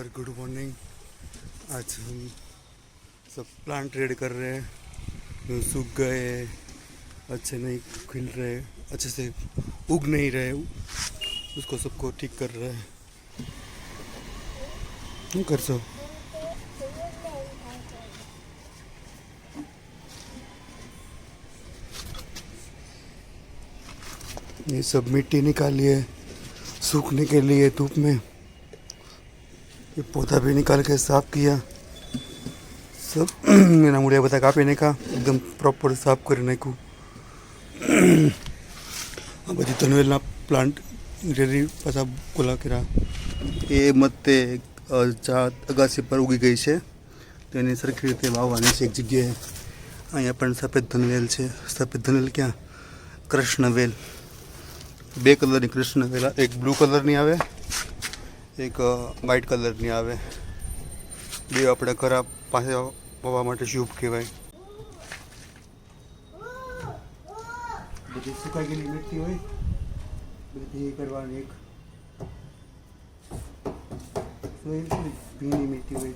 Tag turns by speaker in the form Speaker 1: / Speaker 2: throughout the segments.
Speaker 1: Viewer good morning. आज हम सब प्लांट रेड कर रहे हैं जो सूख गए, अच्छे नहीं खिल रहे, अच्छे से उग नहीं रहे, उसको सबको ठीक कर रहे हैं। क्या कर सो ये सब मिट्टी निकाली है सूखने के लिए धूप में। ये पौधा भी निकाल के साफ किया सब मेरा मुड़िया बता कापीने का एकदम प्रॉपर साफ कर नाखू। आ बधी तनवेलना प्लांट रेडी पाछा कोला करा ए मते अगासी पर उगी गई है तो एनी सरखी रीते वाववानी छे। एक जग्याए अहींया पण सफेद धनवेल छे। सफेद धनवेल क्या कृष्णवेल, बे कलर की कृष्णवेल, एक ब्लू कलर नी आवे एक व्हाइट कलर नी आवे। बे अपने घरा पासे वावा माटे शुभ कहेवाय। बधी सुकाई गेली मिट्टी होय बधी करवानी एक सोयल थोड़ी भीनी मिट्टी होय।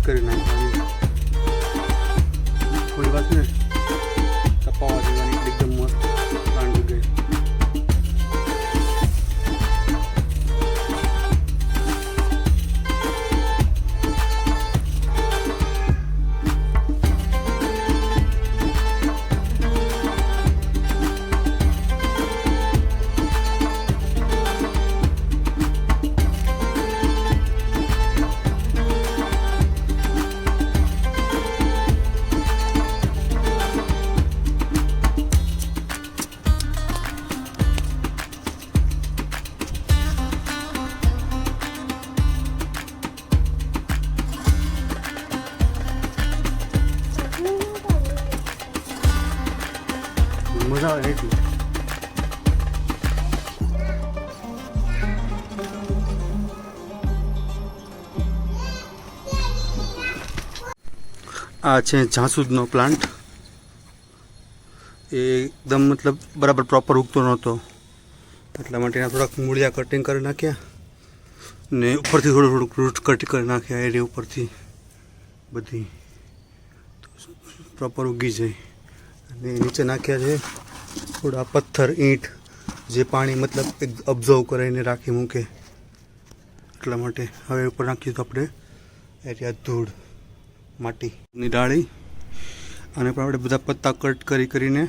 Speaker 1: કરી નાખવાની થોડી વાત ને તપાવા દેવાની એકદમ મસ્ત પ્લાન્ટ ઉગે। मजा આવે એટલી આ છે જાસૂદનો પ્લાન્ટ। એ એકદમ मतलब બરાબર પ્રોપર ઉગતો નહોતો એટલા માટે એના થોડાક મૂળિયા કટિંગ કરી નાખ્યા ને ઉપરથી થોડું થોડુંક રૂટ કટ કરી નાખ્યા એરી ઉપરથી બધી પ્રોપર ઉગી જાય। અને નીચે નાખ્યા છે થોડા પથ્થર ઈંટ જે પાણી मतलब એક ઓબ્ઝર્વ કરીને રાખી મૂકે એટલા માટે। હવે ઉપર નાખ્યું તો આપણે એરિયા ધૂળ માટીની ડાળી અને પણ આપણે બધા પત્તા કટ કરીને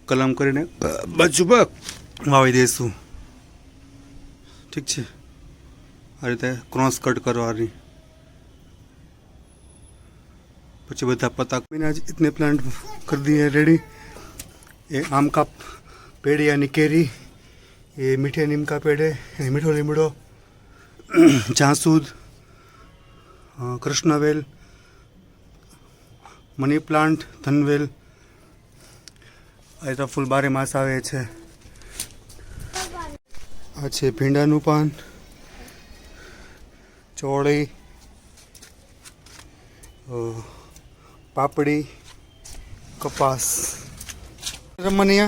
Speaker 1: કલમ કરીને બાજુ વાવી દઈશું। ઠીક છે, આ રીતે ક્રોસ કટ કરવાની પછી બધા पत्ता मैंने आज इतने प्लांट कर दिए रेडी। ये आम का पेड़ यानी केरी, ये मीठे नीम का पेड़ है, मीठो लीमड़ो, जासूद, कृष्णवेल, मनी प्लांट, धनवेल, आ तो फूल 12 मास आवे छे। आ छे भींडानुं पान, चोળી, पापड़ी, कपास। रमनिया